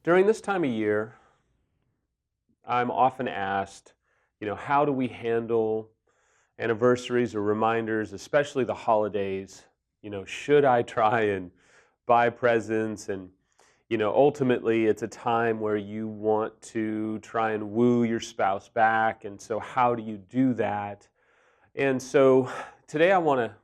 During this time of year, I'm often asked, how do we handle anniversaries or reminders, especially the holidays? Should I try and buy presents? And, ultimately it's a time where you want to try and woo your spouse back. And so how do you do that? And so today I want to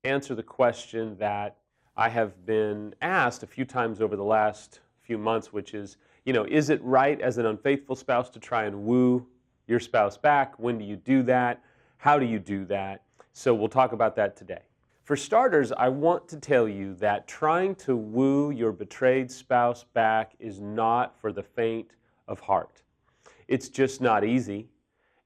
answer the question that I have been asked a few times over the last few months, which is it right as an unfaithful spouse to try and woo your spouse back? When do you do that? How do you do that? So we'll talk about that today. For starters, I want to tell you that trying to woo your betrayed spouse back is not for the faint of heart. It's just not easy.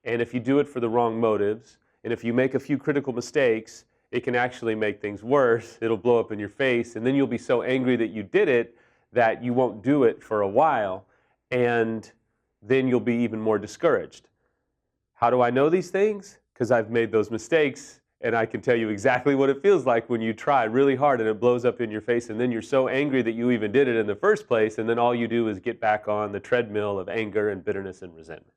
And if you do it for the wrong motives, and if you make a few critical mistakes, it can actually make things worse. It'll blow up in your face, and then you'll be so angry that you did it that you won't do it for a while, and then you'll be even more discouraged. How do I know these things? Because I've made those mistakes, and I can tell you exactly what it feels like when you try really hard and it blows up in your face, and then you're so angry that you even did it in the first place, and then all you do is get back on the treadmill of anger and bitterness and resentment.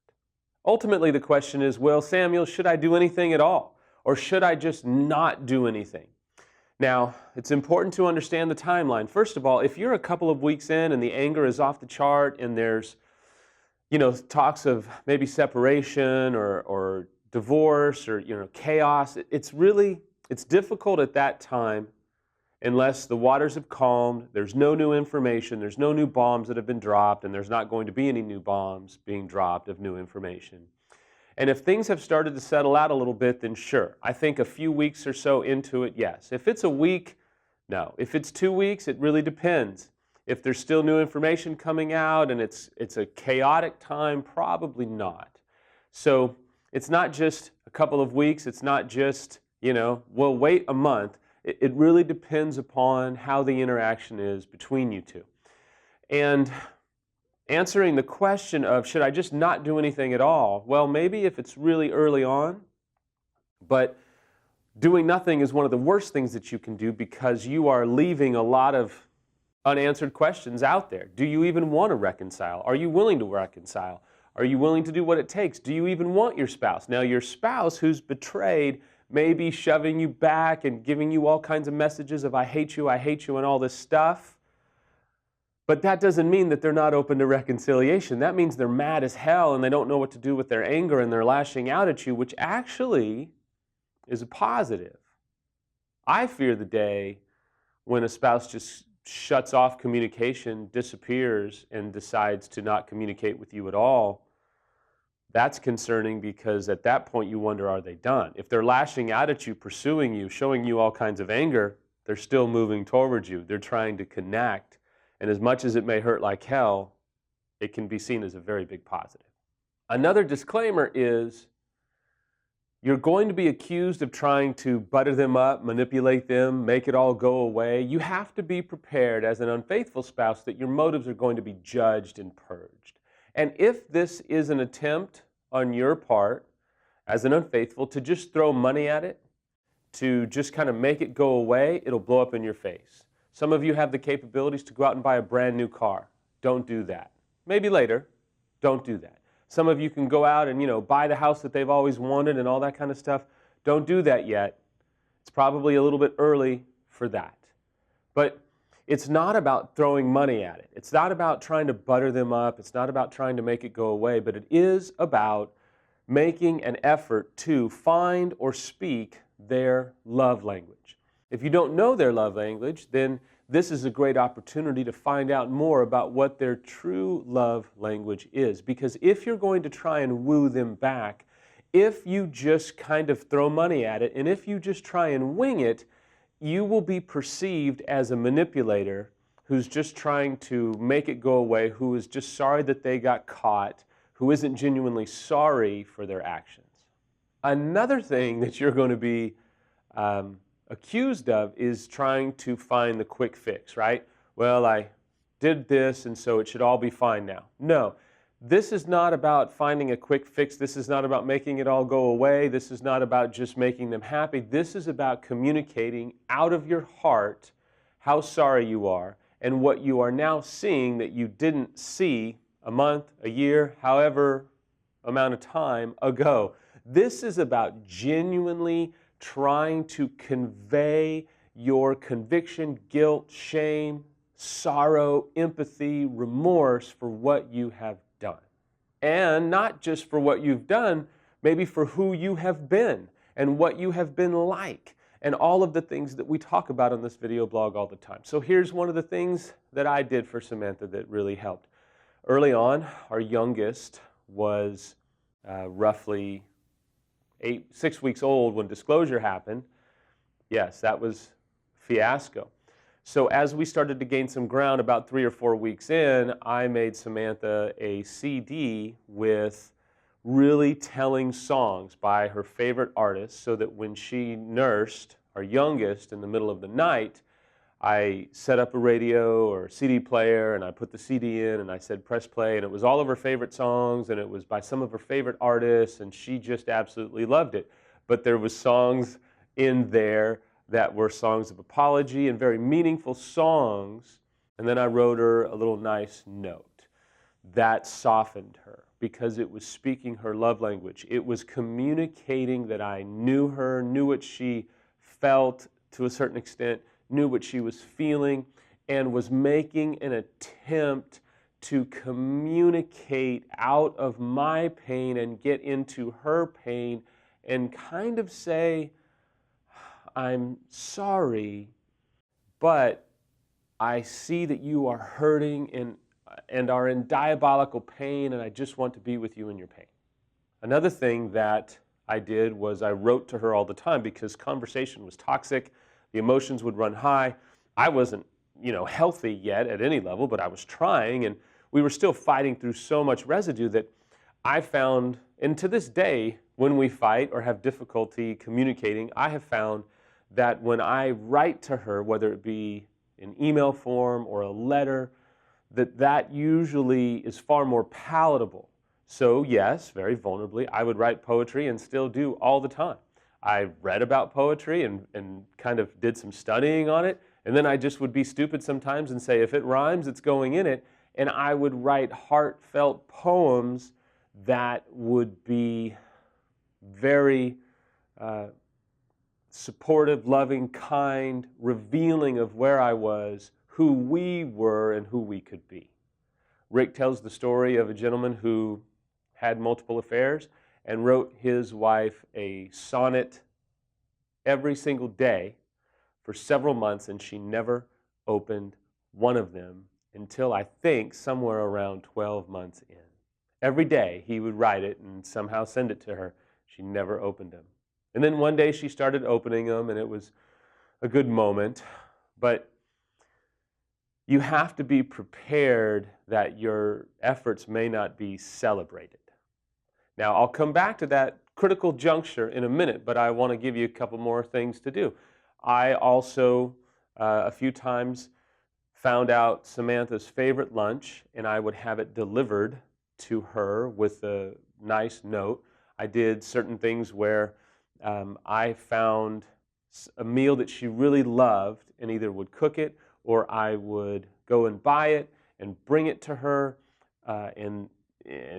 Ultimately, the question is, well, Samuel, should I do anything at all? Or should I just not do anything? Now, it's important to understand the timeline. First of all, if you're a couple of weeks in and the anger is off the chart and there's, talks of maybe separation or divorce or, chaos, it's difficult at that time unless the waters have calmed, there's no new information, there's no new bombs that have been dropped, and there's not going to be any new bombs being dropped of new information. And if things have started to settle out a little bit, then sure. I think a few weeks or so into it, yes. If it's a week, no. If it's 2 weeks, it really depends. If there's still new information coming out and it's a chaotic time, probably not. So it's not just a couple of weeks. It's not just, we'll wait a month. It really depends upon how the interaction is between you two. And answering the question of, should I just not do anything at all? Well, maybe if it's really early on, but doing nothing is one of the worst things that you can do because you are leaving a lot of unanswered questions out there. Do you even want to reconcile? Are you willing to reconcile? Are you willing to do what it takes? Do you even want your spouse? Now, your spouse who's betrayed may be shoving you back and giving you all kinds of messages of I hate you, and all this stuff. But that doesn't mean that they're not open to reconciliation. That means they're mad as hell and they don't know what to do with their anger and they're lashing out at you, which actually is a positive. I fear the day when a spouse just shuts off communication, disappears, and decides to not communicate with you at all. That's concerning because at that point you wonder, are they done? If they're lashing out at you, pursuing you, showing you all kinds of anger, they're still moving towards you. They're trying to connect. And as much as it may hurt like hell, it can be seen as a very big positive. Another disclaimer is you're going to be accused of trying to butter them up, manipulate them, make it all go away. You have to be prepared as an unfaithful spouse that your motives are going to be judged and purged. And if this is an attempt on your part as an unfaithful to just throw money at it, to just kind of make it go away, it'll blow up in your face. Some of you have the capabilities to go out and buy a brand new car. Don't do that. Maybe later. Don't do that. Some of you can go out and, buy the house that they've always wanted and all that kind of stuff. Don't do that yet. It's probably a little bit early for that. But it's not about throwing money at it. It's not about trying to butter them up. It's not about trying to make it go away. But it is about making an effort to find or speak their love language. If you don't know their love language, then this is a great opportunity to find out more about what their true love language is. Because if you're going to try and woo them back, if you just kind of throw money at it, and if you just try and wing it, you will be perceived as a manipulator who's just trying to make it go away, who is just sorry that they got caught, who isn't genuinely sorry for their actions. Another thing that you're going to be accused of is trying to find the quick fix, right? Well, I did this and so it should all be fine now. No, This is not about finding a quick fix. This is not about making it all go away. This is not about just making them happy. This is about communicating out of your heart how sorry you are and what you are now seeing that you didn't see a month, a year, however amount of time ago. This is about genuinely trying to convey your conviction, guilt, shame, sorrow, empathy, remorse for what you have done. And not just for what you've done, maybe for who you have been and what you have been like and all of the things that we talk about on this video blog all the time. So here's one of the things that I did for Samantha that really helped. Early on, our youngest was roughly 6 weeks old when disclosure happened. Yes, that was fiasco. So as we started to gain some ground about 3 or 4 weeks in, I made Samantha a CD with really telling songs by her favorite artists so that when she nursed our youngest in the middle of the night, I set up a radio or CD player and I put the CD in and I said press play, and it was all of her favorite songs and it was by some of her favorite artists, and she just absolutely loved it. But there was songs in there that were songs of apology and very meaningful songs, and then I wrote her a little nice note. That softened her because it was speaking her love language. It was communicating that I knew her, knew what she felt to a certain extent, knew what she was feeling, and was making an attempt to communicate out of my pain and get into her pain and kind of say, I'm sorry, but I see that you are hurting and are in diabolical pain, and I just want to be with you in your pain. Another thing that I did was I wrote to her all the time because conversation was toxic. The emotions would run high. I wasn't, healthy yet at any level, but I was trying, and we were still fighting through so much residue that I found, and to this day, when we fight or have difficulty communicating, I have found that when I write to her, whether it be in email form or a letter, that usually is far more palatable. So yes, very vulnerably, I would write poetry and still do all the time. I read about poetry and kind of did some studying on it, and then I just would be stupid sometimes and say, if it rhymes, it's going in it, and I would write heartfelt poems that would be very supportive, loving, kind, revealing of where I was, who we were, and who we could be. Rick tells the story of a gentleman who had multiple affairs and wrote his wife a sonnet every single day for several months, and she never opened one of them until I think somewhere around 12 months in. Every day he would write it and somehow send it to her. She never opened them. And then one day she started opening them, and it was a good moment. But you have to be prepared that your efforts may not be celebrated. Now, I'll come back to that critical juncture in a minute, but I want to give you a couple more things to do. I also, a few times, found out Samantha's favorite lunch, and I would have it delivered to her with a nice note. I did certain things where I found a meal that she really loved and either would cook it or I would go and buy it and bring it to her and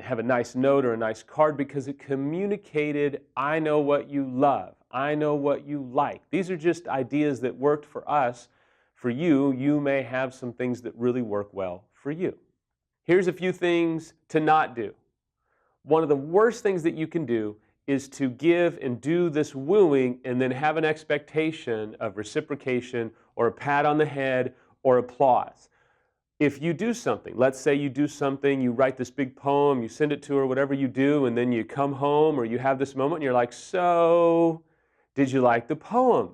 have a nice note or a nice card because it communicated, I know what you love. I know what you like. These are just ideas that worked for us. For you, you may have some things that really work well for you. Here's a few things to not do. One of the worst things that you can do is to give and do this wooing and then have an expectation of reciprocation or a pat on the head or applause. If you do something, let's say you do something, you write this big poem, you send it to her, whatever you do, and then you come home or you have this moment and you're like, so, did you like the poem?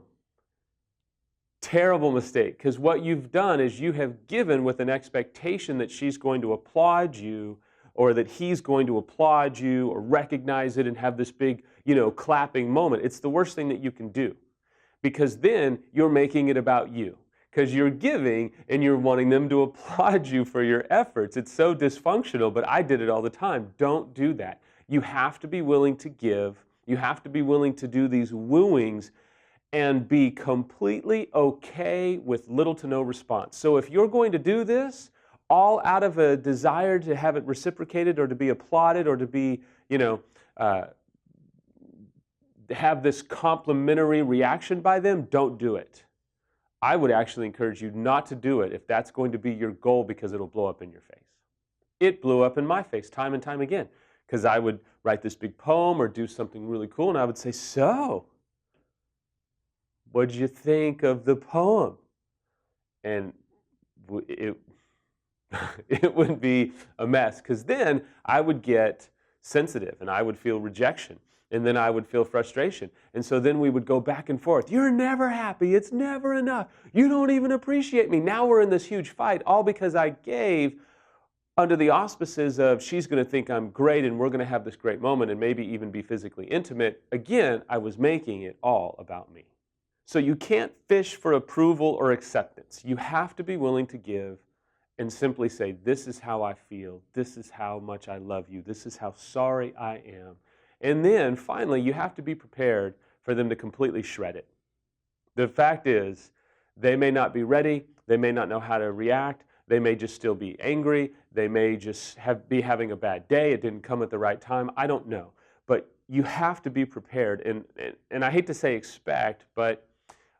Terrible mistake, because what you've done is you have given with an expectation that she's going to applaud you or that he's going to applaud you or recognize it and have this big, clapping moment. It's the worst thing that you can do because then you're making it about you. because you're giving and you're wanting them to applaud you for your efforts. It's so dysfunctional, but I did it all the time. Don't do that. You have to be willing to give. You have to be willing to do these wooings and be completely okay with little to no response. So if you're going to do this, all out of a desire to have it reciprocated or to be applauded or to be, have this complimentary reaction by them, don't do it. I would actually encourage you not to do it if that's going to be your goal, because it'll blow up in your face. It blew up in my face time and time again, because I would write this big poem or do something really cool, and I would say, so, what'd you think of the poem? And it would be a mess, because then I would get sensitive and I would feel rejection. And then I would feel frustration. And so then we would go back and forth. You're never happy. It's never enough. You don't even appreciate me. Now we're in this huge fight, all because I gave under the auspices of she's going to think I'm great and we're going to have this great moment and maybe even be physically intimate. Again, I was making it all about me. So you can't fish for approval or acceptance. You have to be willing to give and simply say, this is how I feel. This is how much I love you. This is how sorry I am. And then, finally, you have to be prepared for them to completely shred it. The fact is, they may not be ready. They may not know how to react. They may just still be angry. They may just be having a bad day. It didn't come at the right time. I don't know. But you have to be prepared. And I hate to say expect, but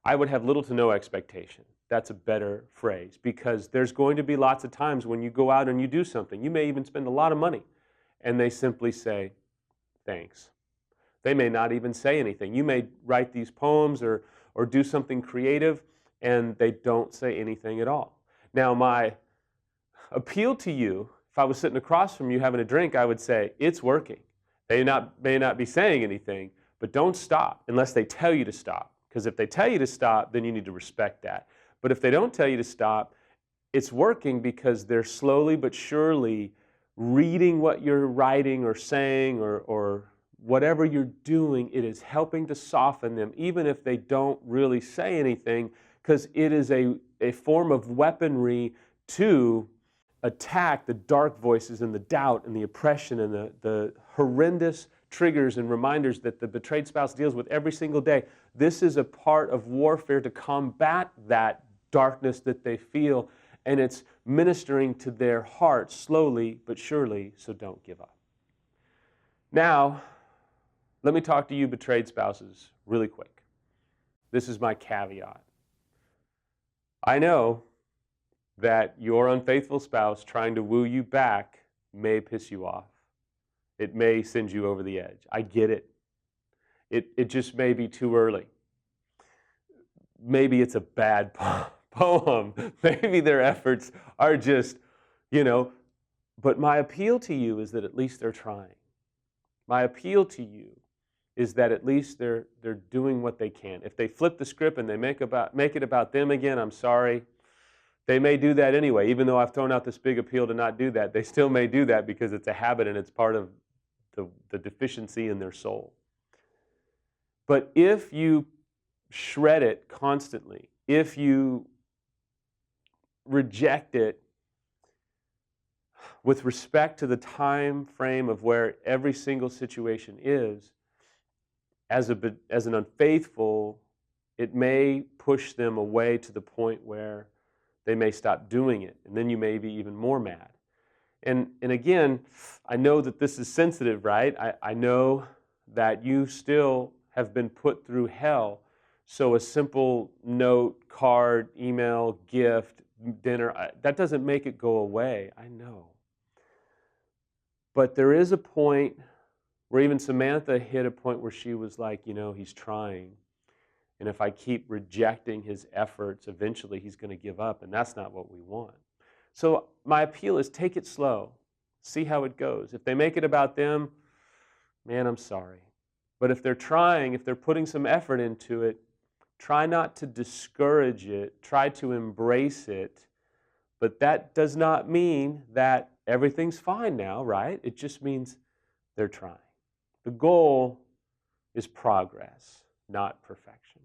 I would have little to no expectation. That's a better phrase, because there's going to be lots of times when you go out and you do something. You may even spend a lot of money, and they simply say, thanks. They may not even say anything. You may write these poems or do something creative, and they don't say anything at all. Now, my appeal to you, if I was sitting across from you having a drink, I would say, it's working. They may not be saying anything, but don't stop unless they tell you to stop. Because if they tell you to stop, then you need to respect that. But if they don't tell you to stop, it's working because they're slowly but surely reading what you're writing or saying or whatever you're doing. It is helping to soften them, even if they don't really say anything, because it is a form of weaponry to attack the dark voices and the doubt and the oppression and the horrendous triggers and reminders that the betrayed spouse deals with every single day. This is a part of warfare to combat that darkness that they feel, and it's ministering to their heart slowly but surely, so don't give up. Now, let me talk to you betrayed spouses really quick. This is my caveat. I know that your unfaithful spouse trying to woo you back may piss you off. It may send you over the edge. I get it. It just may be too early. Maybe it's a bad poem. Maybe their efforts are just, but my appeal to you is that at least they're trying. My appeal to you is that at least they're doing what they can. If they flip the script and they make it about them again, I'm sorry. They may do that anyway. Even though I've thrown out this big appeal to not do that, they still may do that because it's a habit and it's part of the deficiency in their soul. But if you shred it constantly, if you reject it with respect to the time frame of where every single situation is, as an unfaithful, it may push them away to the point where they may stop doing it, and then you may be even more mad. And again, I know that this is sensitive, right? I know that you still have been put through hell, so a simple note, card, email, gift, dinner, that doesn't make it go away, I know. But there is a point where even Samantha hit a point where she was like, he's trying. And if I keep rejecting his efforts, eventually he's going to give up, and that's not what we want. So my appeal is take it slow. See how it goes. If they make it about them, man, I'm sorry. But if they're trying, if they're putting some effort into it, try not to discourage it. Try to embrace it. But that does not mean that everything's fine now, right? It just means they're trying. The goal is progress, not perfection.